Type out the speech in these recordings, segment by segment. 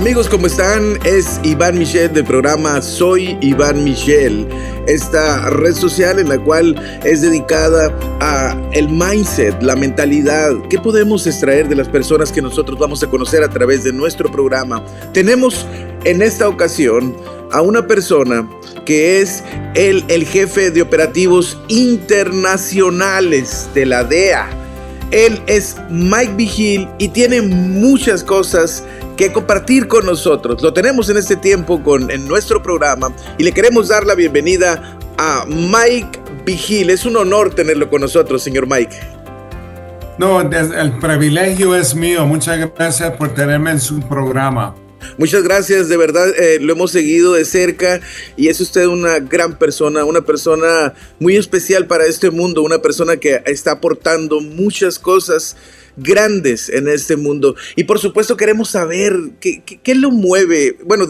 Amigos, ¿cómo están? Es Iván Michel del programa Soy Iván Michel. Esta red social en la cual es dedicada a el mindset, la mentalidad. ¿Qué podemos extraer de las personas que nosotros vamos a conocer a través de nuestro programa? Tenemos en esta ocasión a una persona que es el jefe de operativos internacionales de la DEA. Él es Mike Vigil y tiene muchas cosas que compartir con nosotros. Lo tenemos en este tiempo en nuestro programa y le queremos dar la bienvenida a Mike Vigil. Es un honor tenerlo con nosotros, señor Mike. No, el privilegio es mío. Muchas gracias por tenerme en su programa. Muchas gracias, de verdad, lo hemos seguido de cerca y es usted una gran persona, una persona muy especial para este mundo, una persona que está aportando muchas cosas grandes en este mundo. Y por supuesto queremos saber qué lo mueve. Bueno,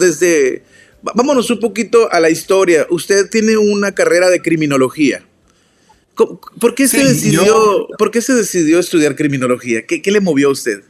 vámonos un poquito a la historia. Usted tiene una carrera de criminología. ¿Por qué se decidió estudiar criminología? ¿Qué le movió a usted?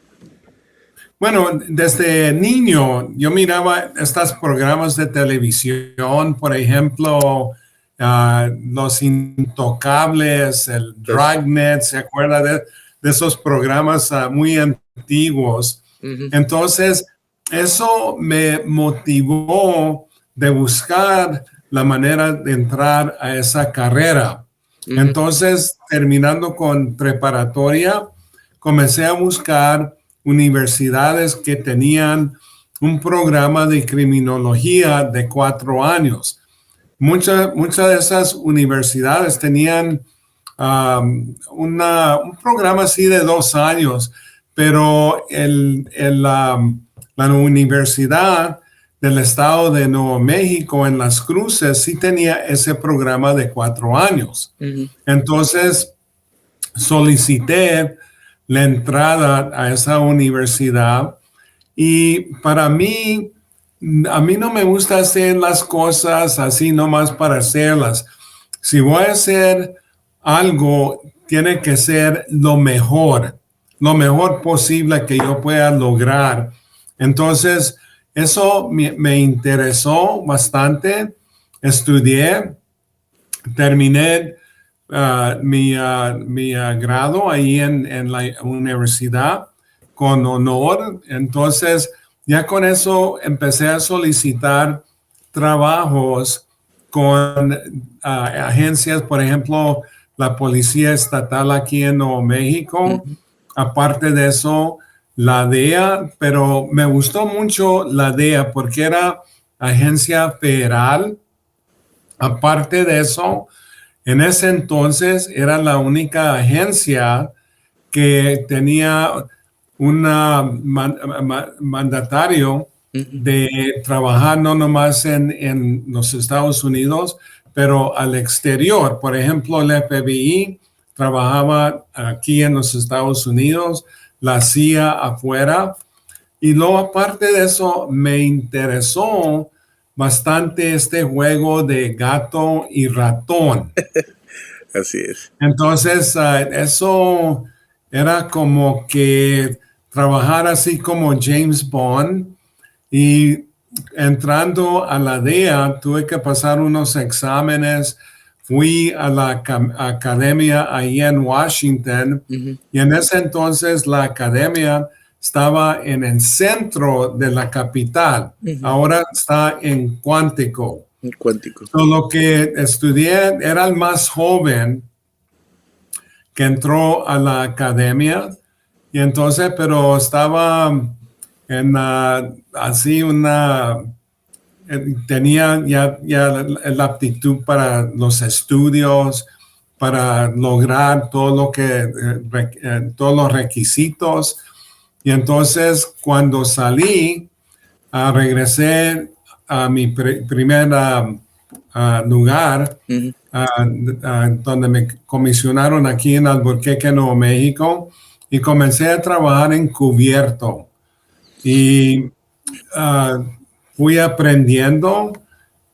Bueno, desde niño yo miraba estos programas de televisión, por ejemplo, Los Intocables, el Dragnet, ¿se acuerda de esos programas muy antiguos? Uh-huh. Entonces, eso me motivó de buscar la manera de entrar a esa carrera. Uh-huh. Entonces, terminando con preparatoria, comencé a buscar universidades que tenían un programa de criminología de 4 años. Muchas de esas universidades tenían un programa así de 2 años, pero la Universidad del Estado de Nuevo México en Las Cruces sí tenía ese programa de 4 años. Uh-huh. Entonces solicité la entrada a esa universidad y para mí, a mí no me gusta hacer las cosas así nomás para hacerlas. Si voy a hacer algo, tiene que ser lo mejor posible que yo pueda lograr. Entonces, eso me interesó bastante. Estudié, terminé mi grado ahí en la universidad con honor. Entonces, ya con eso empecé a solicitar trabajos con agencias, por ejemplo, la Policía Estatal aquí en Nuevo México. Uh-huh. Aparte de eso, la DEA, pero me gustó mucho la DEA porque era agencia federal. Aparte de eso, en ese entonces era la única agencia que tenía un mandatario de trabajar no nomás en los Estados Unidos, pero al exterior. Por ejemplo, el FBI trabajaba aquí en los Estados Unidos, la CIA afuera. Y luego, aparte de eso, me interesó bastante este juego de gato y ratón. Así es. Entonces, eso era como que trabajar así como James Bond, y entrando a la DEA tuve que pasar unos exámenes. Fui a la academia ahí en Washington. Uh-huh. Y en ese entonces la academia estaba en el centro de la capital. Uh-huh. Ahora está en Quantico. Lo que estudié era el más joven que entró a la academia. Y entonces, pero estaba en tenía ya la aptitud para los estudios, para lograr todos los requisitos. Y entonces, cuando salí, regresé a mi primer lugar, uh-huh. Donde me comisionaron aquí en Albuquerque, Nuevo México, y comencé a trabajar encubierto. Y fui aprendiendo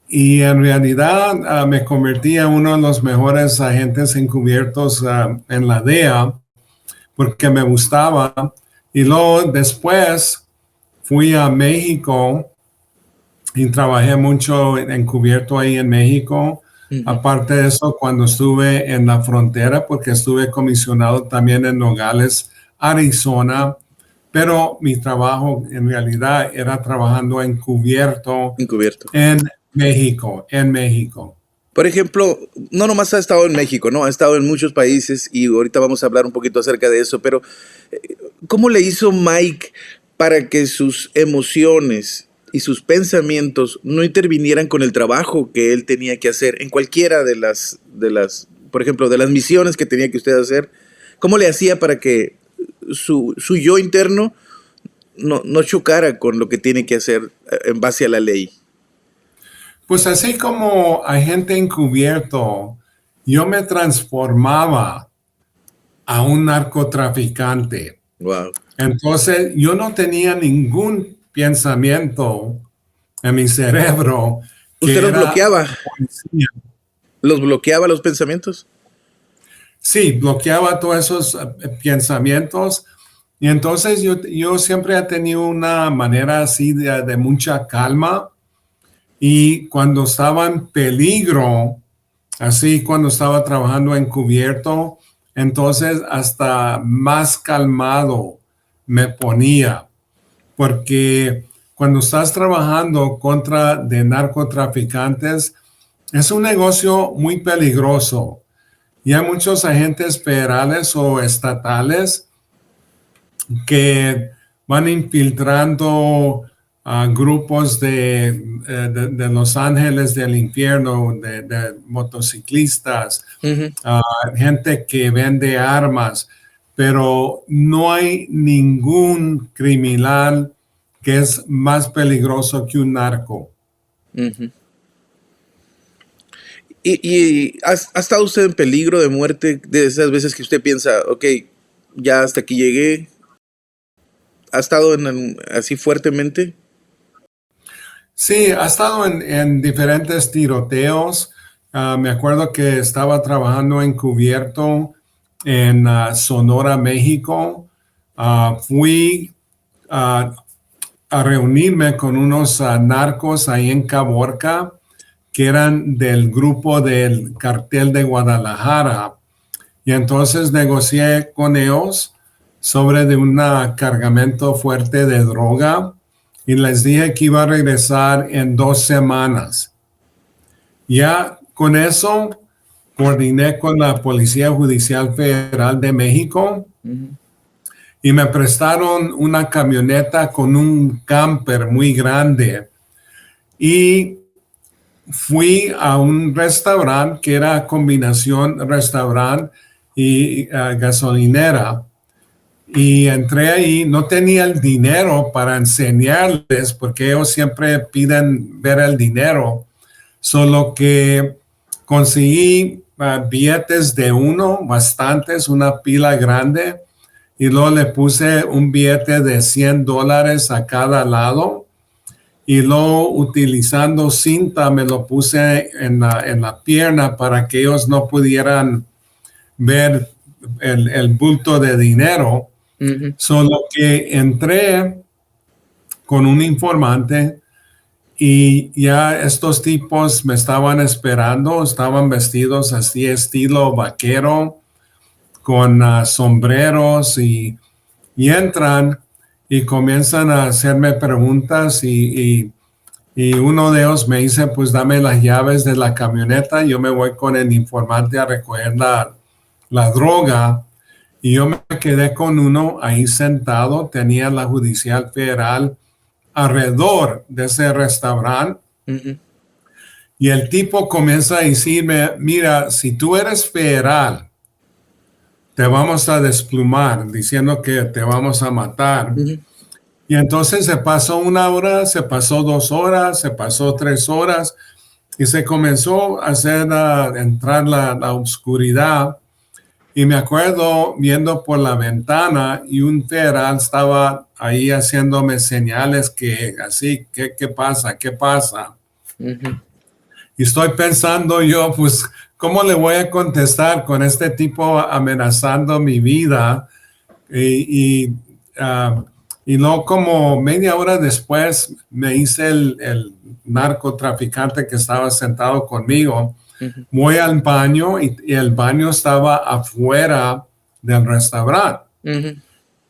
y en realidad me convertí en uno de los mejores agentes encubiertos en la DEA porque me gustaba. Y luego después fui a México y trabajé mucho encubierto ahí en México. Ujú. Aparte de eso, cuando estuve en la frontera, porque estuve comisionado también en Nogales, Arizona, pero mi trabajo en realidad era trabajando encubierto Encubierto. en México. Por ejemplo, no nomás ha estado en México, ¿no? Ha estado en muchos países y ahorita vamos a hablar un poquito acerca de eso, pero ¿cómo le hizo Mike para que sus emociones y sus pensamientos no intervinieran con el trabajo que él tenía que hacer en cualquiera por ejemplo, de las misiones que tenía que usted hacer? ¿Cómo le hacía para que su yo interno no chocara con lo que tiene que hacer en base a la ley? Pues así como agente encubierto, yo me transformaba a un narcotraficante. Wow. Entonces, yo no tenía ningún pensamiento en mi cerebro ¿Usted que era policía. los bloqueaba los pensamientos? Sí, bloqueaba todos esos pensamientos. Y entonces yo siempre he tenido una manera así de mucha calma. Y cuando estaba en peligro, así cuando estaba trabajando encubierto, entonces hasta más calmado me ponía. Porque cuando estás trabajando contra de narcotraficantes, es un negocio muy peligroso y hay muchos agentes federales o estatales que van infiltrando a grupos de Los Ángeles del infierno, de motociclistas, Ujú. gente que vende armas, pero no hay ningún criminal que es más peligroso que un narco. Ujú. ¿Y ha estado usted en peligro de muerte de esas veces que usted piensa, ok, ya hasta aquí llegué? ¿Ha estado así fuertemente? Sí, ha estado en diferentes tiroteos. Me acuerdo que estaba trabajando encubierto en Sonora, México. Fui ah, a reunirme con unos narcos ahí en Caborca, que eran del grupo del cartel de Guadalajara. Y entonces negocié con ellos sobre de un cargamento fuerte de droga y les dije que iba a regresar en 2 semanas. Ya con eso coordiné con la Policía Judicial Federal de México Ujú. y me prestaron una camioneta con un camper muy grande y fui a un restaurante que era combinación restaurante y gasolinera. Y entré ahí, no tenía el dinero para enseñarles, porque ellos siempre piden ver el dinero, solo que conseguí billetes de uno, bastantes, una pila grande, y luego le puse un billete de $100 a cada lado, y luego utilizando cinta me lo puse en la pierna para que ellos no pudieran ver el bulto de dinero. Ujú. Solo que entré con un informante y ya estos tipos me estaban esperando, estaban vestidos así estilo vaquero, con sombreros y entran y comienzan a hacerme preguntas y uno de ellos me dice, pues dame las llaves de la camioneta, yo me voy con el informante a recoger la droga. Y yo me quedé con uno ahí sentado, tenía la Judicial Federal alrededor de ese restaurante Ujú. y el tipo comienza a decirme, mira, si tú eres federal, te vamos a desplumar, diciendo que te vamos a matar. Ujú. Y entonces se pasó 1 hora, se pasó 2 horas, se pasó 3 horas y se comenzó a hacer entrar la oscuridad. Y me acuerdo viendo por la ventana y un federal estaba ahí haciéndome señales que así, ¿qué pasa? ¿Qué pasa? Ujú. Y estoy pensando yo, pues, ¿cómo le voy a contestar con este tipo amenazando mi vida? Y Y luego como media hora después me dice el narcotraficante que estaba sentado conmigo, Ujú, voy al baño y el baño estaba afuera del restaurante. ujú.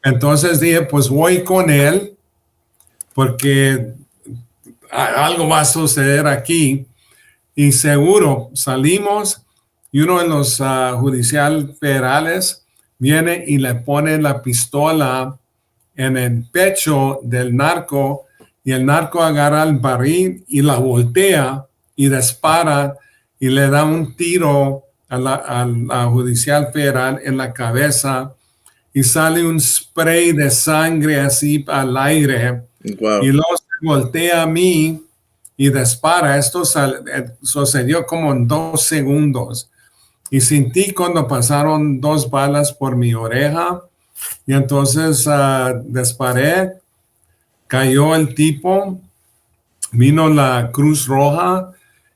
Entonces dije, pues voy con él porque algo va a suceder aquí. Y seguro salimos y uno de los judicial federales viene y le pone la pistola en el pecho del narco y el narco agarra el barril y la voltea y dispara y le da un tiro a la judicial federal en la cabeza y sale un spray de sangre así al aire y Wow. luego se voltea a mí y dispara. Esto sucedió como en 2 segundos y sentí cuando pasaron 2 balas por mi oreja y entonces disparé, cayó el tipo, vino la Cruz Roja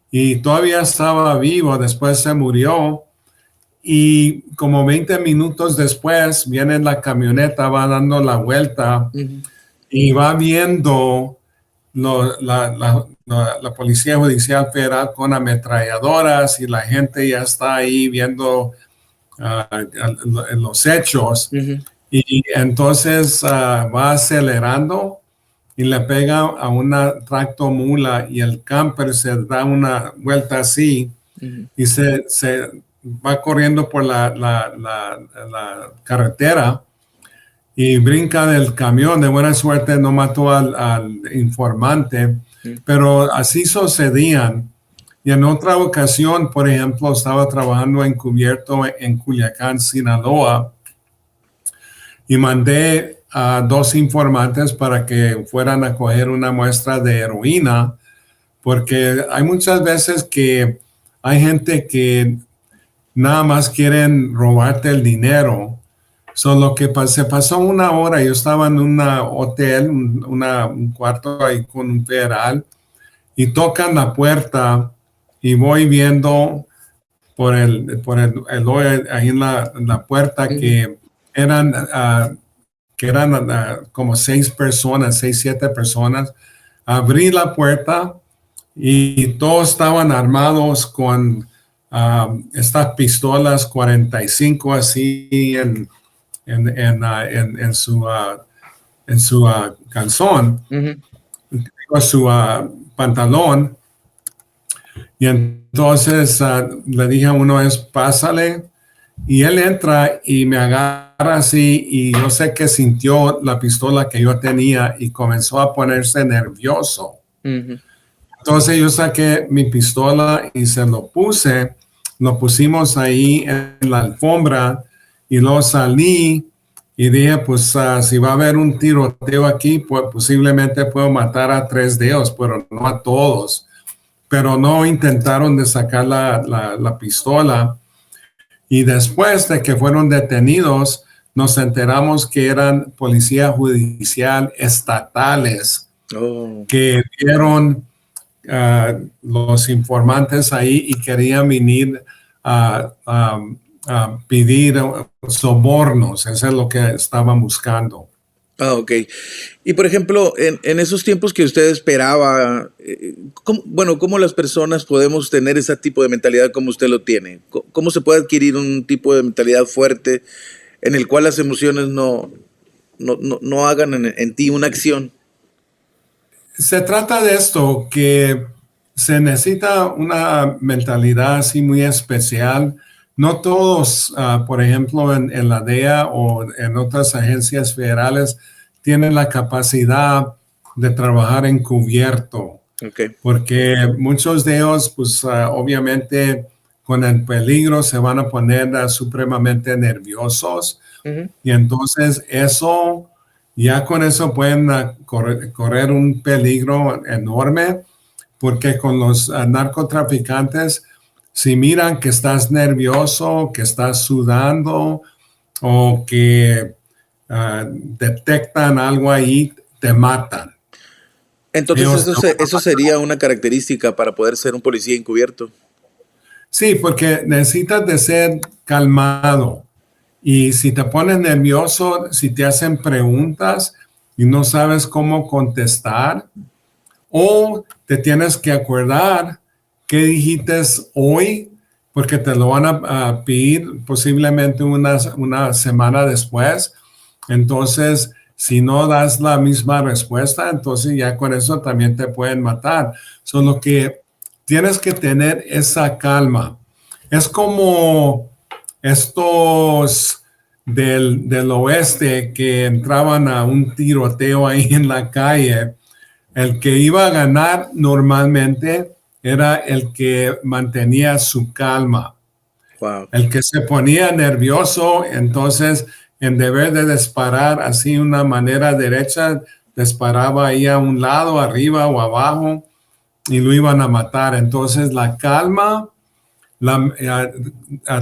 y todavía estaba vivo, después se murió. Y como 20 minutos después viene la camioneta, va dando la vuelta Ujú. y va viendo la Policía Judicial Federal con ametralladoras y la gente ya está ahí viendo los hechos. Ujú. Y entonces va acelerando y le pega a una tractomula y el camper se da una vuelta así Ujú. y se va corriendo por la carretera y brinca del camión. De buena suerte no mató al informante, Ujú. pero así sucedían. Y en otra ocasión, por ejemplo, estaba trabajando encubierto en Culiacán, Sinaloa, y mandé a 2 informantes para que fueran a coger una muestra de heroína, porque hay muchas veces que hay gente que nada más quieren robarte el dinero. Solo que se pasó una hora, yo estaba en un hotel, un cuarto ahí con un federal, y tocan la puerta y voy viendo por el hoyo ahí en la puerta Ujú. eran, ah, que eran como 6 personas, 6, 7 personas. Abrí la puerta y todos estaban armados con estas pistolas 45 así en su calzón, Ujú. en su pantalón. Y entonces le dije a uno es, pásale. Y él entra y me agarra así y yo sé que sintió la pistola que yo tenía y comenzó a ponerse nervioso. Ujú. Entonces yo saqué mi pistola y se lo pusimos ahí en la alfombra y luego salí y dije, pues si va a haber un tiroteo aquí, pues posiblemente puedo matar a 3 de ellos, pero no a todos. Pero no intentaron de sacar la pistola. Y después de que fueron detenidos, nos enteramos que eran policía judicial estatales Oh. que vieron los informantes ahí y querían venir a pedir sobornos. Eso es lo que estaban buscando. Ah, ok. Y por ejemplo, en esos tiempos que usted esperaba, bueno, ¿cómo las personas podemos tener ese tipo de mentalidad como usted lo tiene? ¿Cómo se puede adquirir un tipo de mentalidad fuerte en el cual las emociones no hagan en ti una acción? Se trata de esto, que se necesita una mentalidad así muy especial. No todos, por ejemplo, en la DEA o en otras agencias federales, tienen la capacidad de trabajar encubierto, Ok. porque muchos de ellos, pues obviamente con el peligro se van a poner supremamente nerviosos Ujú. y entonces eso, ya con eso pueden correr un peligro enorme, porque con los narcotraficantes, si miran que estás nervioso, que estás sudando o que detectan algo ahí, te matan. Entonces Ellos te van a eso sería una característica para poder ser un policía encubierto. Sí, porque necesitas de ser calmado. Y si te pones nervioso, si te hacen preguntas, y no sabes cómo contestar, o te tienes que acordar qué dijiste hoy, porque te lo van a pedir posiblemente una semana después. Entonces, si no das la misma respuesta, entonces ya con eso también te pueden matar. Solo que tienes que tener esa calma. Es como estos del oeste que entraban a un tiroteo ahí en la calle. El que iba a ganar normalmente era el que mantenía su calma. Wow. El que se ponía nervioso, entonces, en deber de disparar así de una manera derecha, disparaba ahí a un lado, arriba o abajo, y lo iban a matar. Entonces, la calma,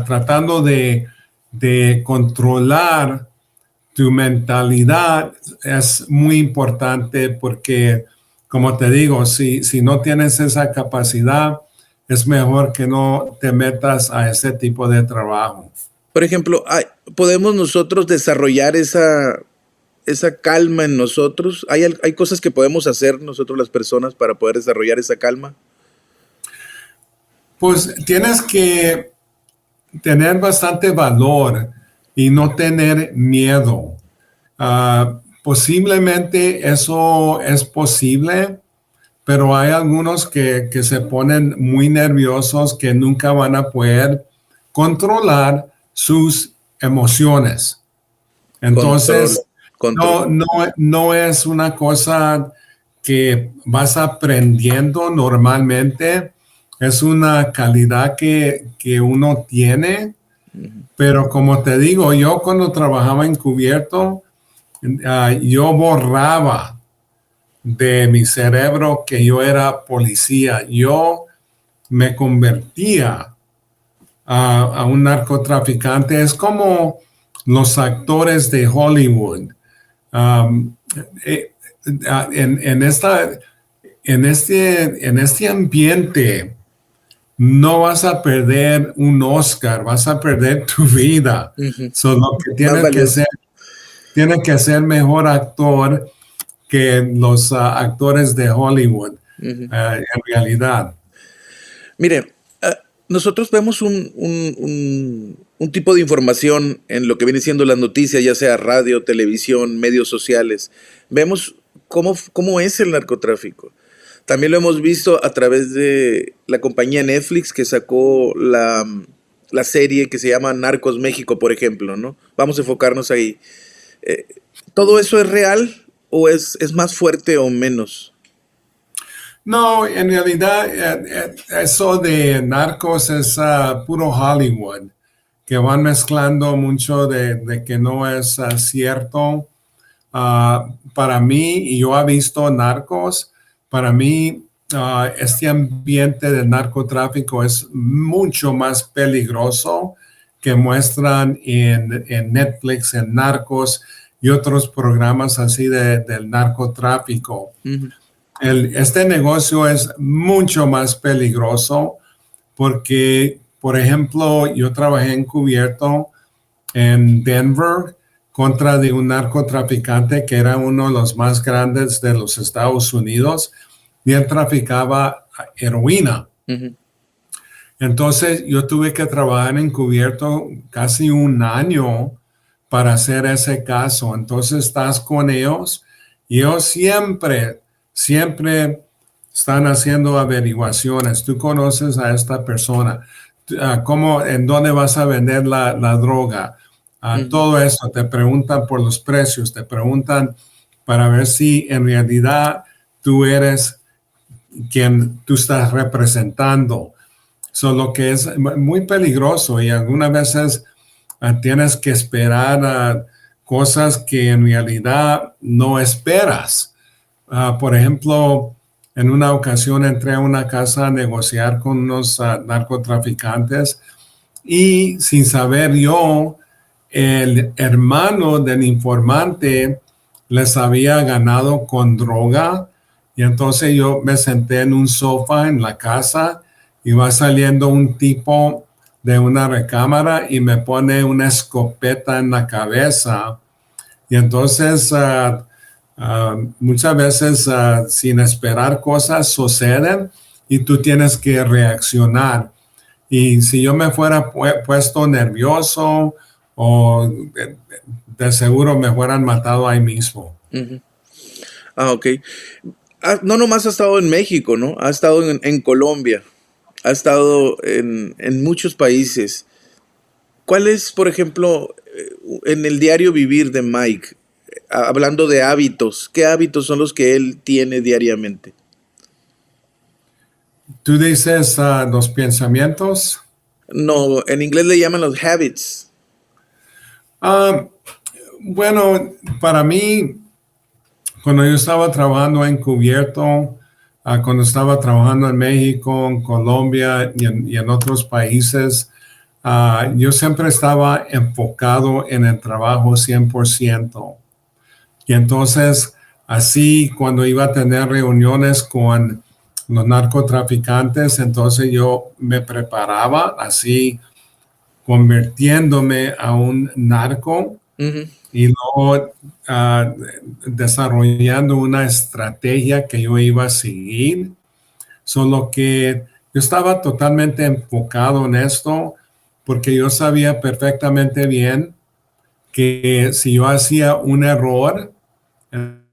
tratando de controlar tu mentalidad es muy importante porque, como te digo, si no tienes esa capacidad, es mejor que no te metas a ese tipo de trabajo. Por ejemplo, ¿podemos nosotros desarrollar esa calma en nosotros? ¿Hay cosas que podemos hacer nosotros las personas para poder desarrollar esa calma? Pues tienes que tener bastante valor y no tener miedo. Posiblemente eso es posible, pero hay algunos que se ponen muy nerviosos que nunca van a poder controlar sus emociones. Control, Entonces, control. no es una cosa que vas aprendiendo normalmente, es una calidad que uno tiene, pero como te digo, yo cuando trabajaba encubierto, yo borraba de mi cerebro que yo era policía. Yo me convertía a un narcotraficante. Es como los actores de Hollywood. Um, eh, en, esta, en este ambiente no vas a perder un Oscar, vas a perder tu vida. Ujú. Lo que Más valioso. tiene que ser mejor actor que los actores de Hollywood, Ujú. en realidad. Mire, nosotros vemos un tipo de información en lo que viene siendo las noticias, ya sea radio, televisión, medios sociales. Vemos cómo es el narcotráfico. También lo hemos visto a través de la compañía Netflix que sacó la serie que se llama Narcos México, por ejemplo, ¿no? Vamos a enfocarnos ahí. Eh, ¿Todo eso es real o es más fuerte o menos? No, en realidad eso de narcos es puro Hollywood, que van mezclando mucho de que no es cierto. Para mí, y yo he visto narcos, para mí este ambiente del narcotráfico es mucho más peligroso que muestran en Netflix, en Narcos y otros programas así del narcotráfico. Ujú. Este negocio es mucho más peligroso porque, por ejemplo, yo trabajé encubierto en Denver contra de un narcotraficante que era uno de los más grandes de los Estados Unidos y él traficaba heroína. Ujú. Entonces yo tuve que trabajar encubierto casi un año para hacer ese caso. Entonces estás con ellos y ellos siempre están haciendo averiguaciones. Tú conoces a esta persona, en dónde vas a vender la droga. Ujú. Todo eso, te preguntan por los precios, te preguntan para ver si en realidad tú eres quien tú estás representando. Lo que es muy peligroso y algunas veces tienes que esperar a cosas que en realidad no esperas. Por ejemplo, en una ocasión entré a una casa a negociar con unos narcotraficantes y sin saber yo, el hermano del informante les había ganado con droga y entonces yo me senté en un sofá en la casa y va saliendo un tipo de una recámara y me pone una escopeta en la cabeza y entonces Muchas veces sin esperar cosas suceden y tú tienes que reaccionar. Y si yo me fuera puesto nervioso o de seguro me fueran matado ahí mismo. Ujú. Ah, ok. No nomás ha estado en México, ¿no? Ha estado en Colombia, ha estado en muchos países. ¿Cuál es, por ejemplo, en el diario vivir de Mike, hablando de hábitos, qué hábitos son los que él tiene diariamente? Tú dices los pensamientos. No, en inglés le llaman los habits. Ah, bueno, para mí, cuando yo estaba trabajando encubierto, cuando estaba trabajando en México, en Colombia y en otros países, yo siempre estaba enfocado en el trabajo 100%. Y entonces, así, cuando iba a tener reuniones con los narcotraficantes, entonces yo me preparaba así, convirtiéndome a un narco Ujú. y luego ah, desarrollando una estrategia que yo iba a seguir. Solo que yo estaba totalmente enfocado en esto porque yo sabía perfectamente bien que si yo hacía un error,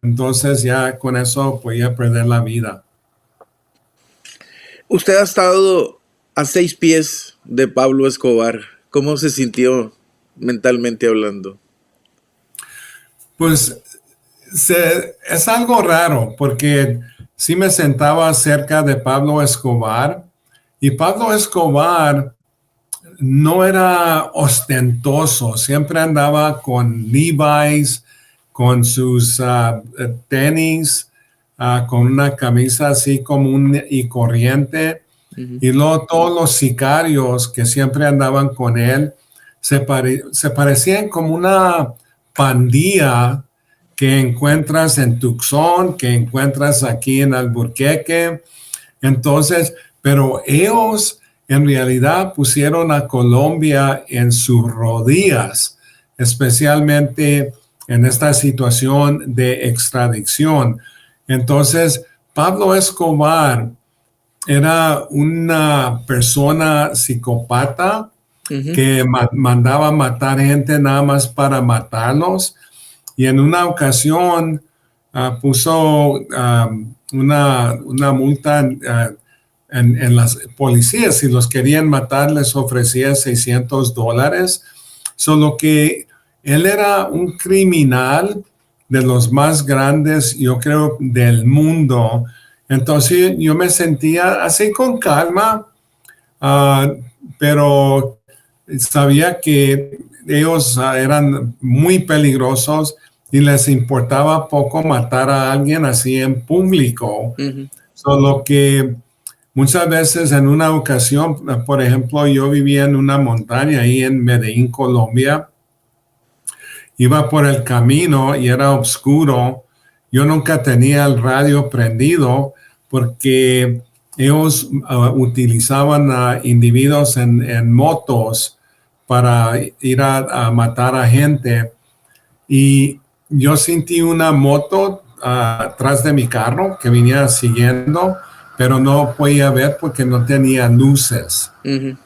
entonces ya con eso podía perder la vida. Usted ha estado a 6 pies de Pablo Escobar. ¿Cómo se sintió mentalmente hablando? Pues es algo raro porque sí me sentaba cerca de Pablo Escobar y Pablo Escobar no era ostentoso, siempre andaba con Levi's, con sus tenis, con una camisa así común y corriente. Ujú. Y luego todos los sicarios que siempre andaban con él se parecían como una pandilla que encuentras en Tucson, que encuentras aquí en Alburquerque. Entonces, pero ellos en realidad pusieron a Colombia en sus rodillas, especialmente en esta situación de extradición. Entonces, Pablo Escobar era una persona psicópata Ujú. que mandaba matar gente nada más para matarlos. Y en una ocasión puso una multa en las policías. Si los querían matar, les ofrecía $600. Solo que él era un criminal de los más grandes, yo creo, del mundo. Entonces yo me sentía así con calma, ah, pero sabía que ellos eran muy peligrosos y les importaba poco matar a alguien así en público. Ujú. Solo que muchas veces en una ocasión, por ejemplo, yo vivía en una montaña ahí en Medellín, Colombia. Iba por el camino y era oscuro. Yo nunca tenía el radio prendido porque ellos utilizaban a individuos en motos para ir a matar a gente. Y yo sentí una moto atrás de mi carro que venía siguiendo, pero no podía ver porque no tenía luces. Ujú.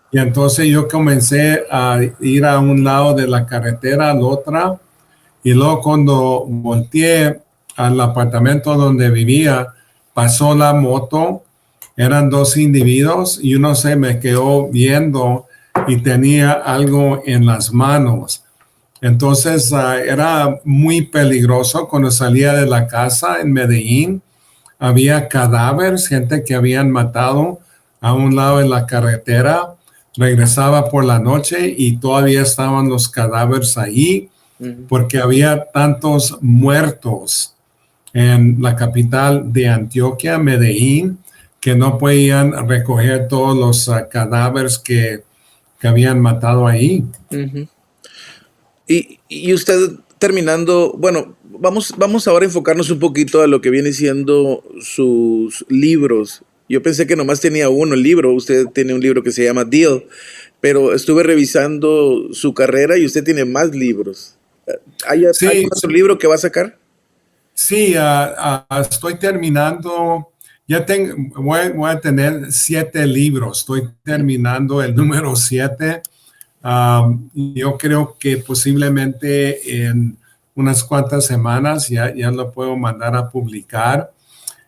Y entonces yo comencé a ir a un lado de la carretera al otro y luego cuando volteé al apartamento donde vivía, pasó la moto, eran dos individuos y uno se me quedó viendo y tenía algo en las manos. Entonces era muy peligroso cuando salía de la casa en Medellín. Había cadáveres, gente que habían matado a un lado de la carretera. Regresaba por la noche y todavía estaban los cadáveres ahí Ujú. porque había tantos muertos en la capital de Antioquia, Medellín, que no podían recoger todos los cadáveres que habían matado ahí. Ujú. Y usted terminando, bueno, vamos ahora a enfocarnos un poquito a lo que viene siendo sus libros. Yo pensé que nomás tenía uno el libro, usted tiene un libro que se llama Deal, pero estuve revisando su carrera y usted tiene más libros. ¿Hay Sí, otro libro que va a sacar? Sí, estoy terminando, voy a tener 7 libros, estoy terminando el número 7. Yo creo que posiblemente en unas cuantas semanas ya lo puedo mandar a publicar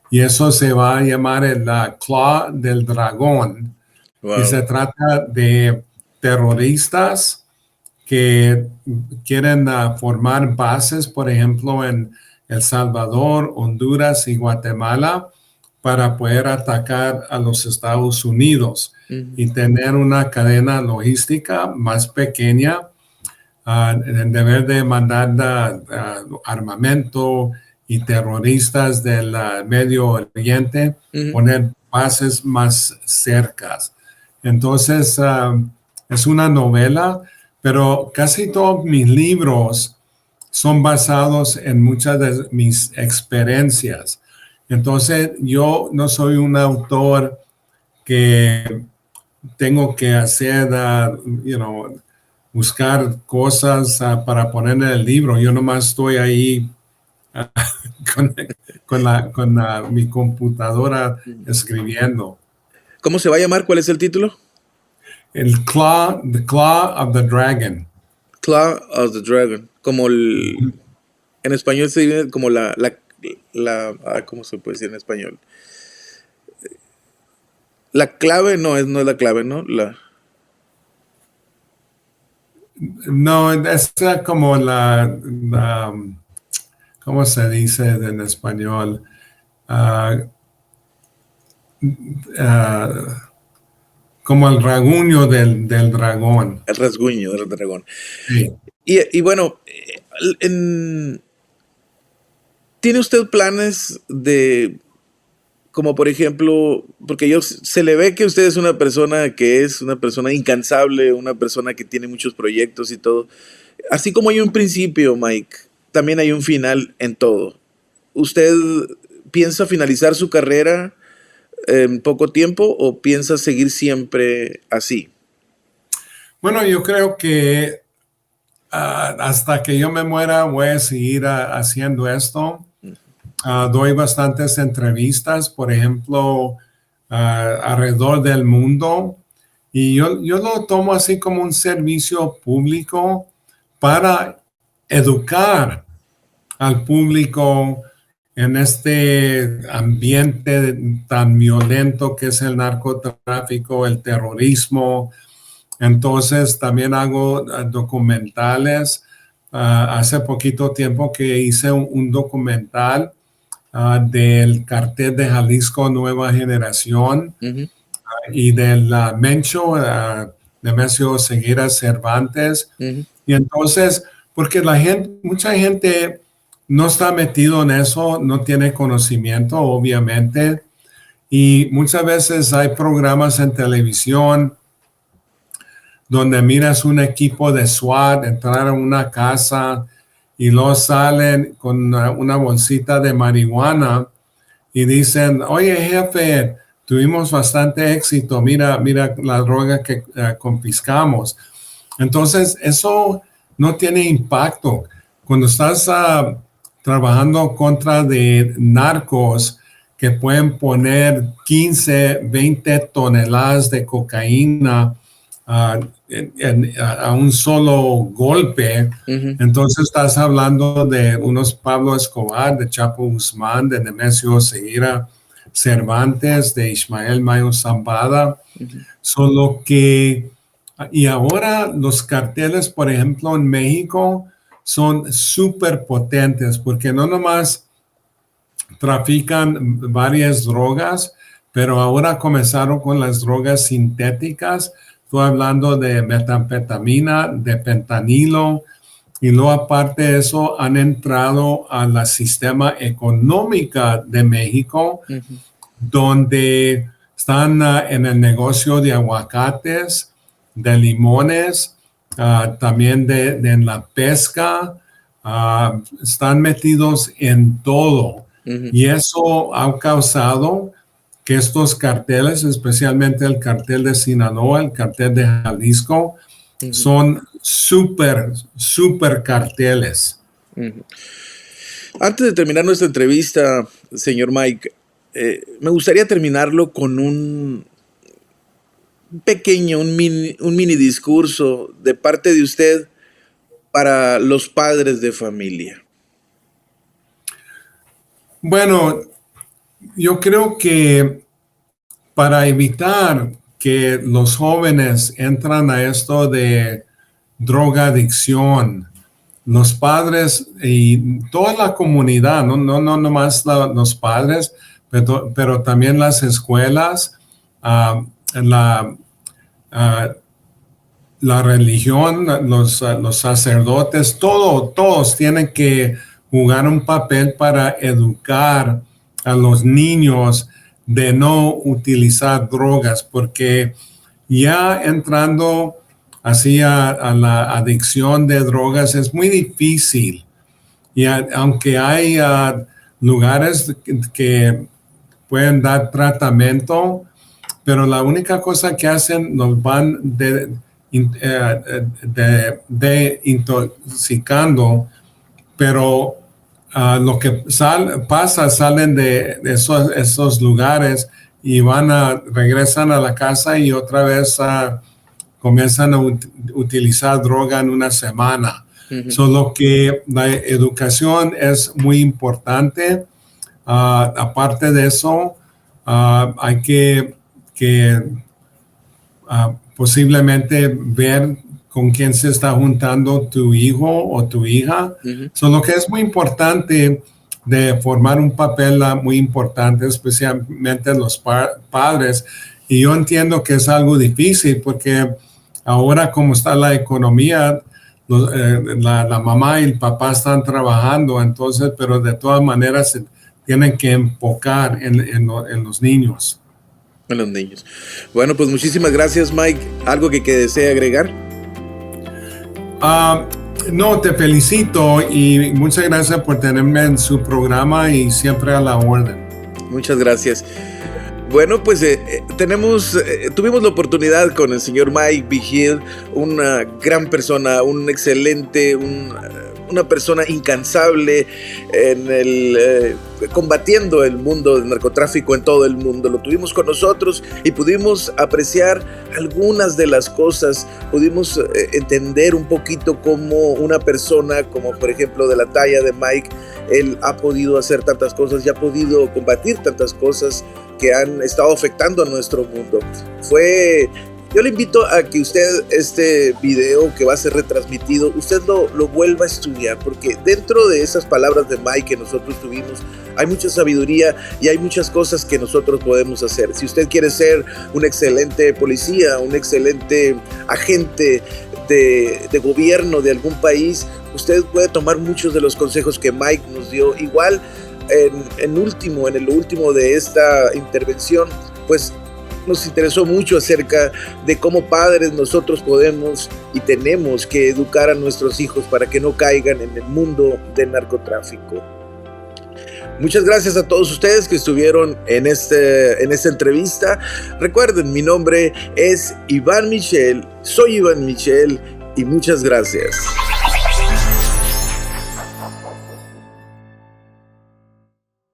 y eso se va a llamar la Claw del Dragón y Wow. se trata de terroristas que quieren formar bases, por ejemplo, en El Salvador, Honduras y Guatemala para poder atacar a los Estados Unidos Ujú. y tener una cadena logística más pequeña, en deber de mandar armamento y terroristas del Medio Oriente, Ujú. poner bases más cercas. Entonces, es una novela, pero casi todos mis libros son basados en muchas de mis experiencias. Entonces, yo no soy un autor que tengo que hacer, buscar cosas para poner en el libro. Yo nomás estoy ahí ah, con, mi computadora escribiendo. ¿Cómo se va a llamar? ¿Cuál es el título? The Claw of the Dragon. Claw of the Dragon. Como en español se dice como ¿cómo se puede decir en español? La clave, no es la clave, ¿no? No, es como ¿cómo se dice en español? Ah, ah, como el raguño del dragón. El rasguño del dragón. Sí. Y bueno, ¿tiene usted planes de, como por ejemplo, porque se le ve que usted es una persona que es una persona incansable, una persona que tiene muchos proyectos y todo? Así como hay un principio, Mike, también hay un final en todo. ¿Usted piensa finalizar su carrera en poco tiempo o piensa seguir siempre así? Bueno, yo creo que hasta que yo me muera voy a seguir haciendo esto. Doy bastantes entrevistas, por ejemplo, alrededor del mundo, y yo lo tomo así como un servicio público para educar al público en este ambiente tan violento que es el narcotráfico, el terrorismo. Entonces también hago documentales. Hace poquito tiempo que hice un documental del cartel de Jalisco Nueva Generación Ujú. y del Mencho, Nemesio Ceguera Cervantes. Ujú. Y entonces, porque mucha gente no está metido en eso, no tiene conocimiento, obviamente, y muchas veces hay programas en televisión donde miras un equipo de SWAT entrar a una casa y luego salen con una bolsita de marihuana y dicen, oye jefe, tuvimos bastante éxito, mira la droga que confiscamos. Entonces, eso no tiene impacto. Cuando estás trabajando contra de narcos que pueden poner 15, 20 toneladas de cocaína a un solo golpe, Ujú. entonces estás hablando de unos Pablo Escobar, de Chapo Guzmán, de Nemesio Ceguera Cervantes, de Ismael Mayo Zambada, Ujú. solo que, y ahora los carteles, por ejemplo, en México son súper potentes porque no nomás trafican varias drogas, pero ahora comenzaron con las drogas sintéticas. Estoy hablando de metanfetamina, de fentanilo, y luego aparte de eso han entrado al sistema económico de México, Ujú. donde están en el negocio de aguacates, de limones, también en la pesca, están metidos en todo. Ujú. Y eso ha causado que estos carteles, especialmente el cartel de Sinaloa, el cartel de Jalisco, Ujú. son súper carteles. Ujú. Antes de terminar nuestra entrevista, señor Mike, me gustaría terminarlo con un pequeño, un mini discurso de parte de usted para los padres de familia. Bueno, yo creo que para evitar que los jóvenes entran a esto de drogadicción, los padres y toda la comunidad, no nomás los padres, pero también las escuelas, ah, la, ah, la religión, los sacerdotes, todos tienen que jugar un papel para educar a los niños de no utilizar drogas, porque ya entrando así a la adicción de drogas es muy difícil. Y aunque hay lugares que pueden dar tratamiento, pero la única cosa que hacen nos van de intoxicando, pero lo que pasa, salen de esos lugares y regresan a la casa y otra vez comienzan a utilizar droga en una semana. Ujú. Solo que la educación es muy importante. Aparte de eso, hay que posiblemente ver con quién se está juntando tu hijo o tu hija. Ujú. Lo que es muy importante de formar un papel muy importante, especialmente los padres. Y yo entiendo que es algo difícil porque ahora como está la economía, la mamá y el papá están trabajando, entonces, pero de todas maneras se tienen que enfocar en los niños. En los niños. Bueno, pues muchísimas gracias, Mike. ¿Algo que desee agregar? No, te felicito y muchas gracias por tenerme en su programa y siempre a la orden. Muchas gracias. Bueno, pues tuvimos la oportunidad con el señor Mike Vigil, una gran persona, una persona incansable combatiendo el mundo del narcotráfico en todo el mundo. Lo tuvimos con nosotros y pudimos apreciar algunas de las cosas, pudimos entender un poquito cómo una persona, como por ejemplo de la talla de Mike, él ha podido hacer tantas cosas y ha podido combatir tantas cosas que han estado afectando a nuestro mundo. Yo le invito a que usted este video que va a ser retransmitido, usted lo vuelva a estudiar, porque dentro de esas palabras de Mike que nosotros tuvimos, hay mucha sabiduría y hay muchas cosas que nosotros podemos hacer. Si usted quiere ser un excelente policía, un excelente agente de gobierno de algún país, usted puede tomar muchos de los consejos que Mike nos dio. Igual, en lo último de esta intervención, pues nos interesó mucho acerca de cómo padres nosotros podemos y tenemos que educar a nuestros hijos para que no caigan en el mundo del narcotráfico. Muchas gracias a todos ustedes que estuvieron en esta entrevista. Recuerden, mi nombre es Iván Michel, soy Iván Michel y muchas gracias.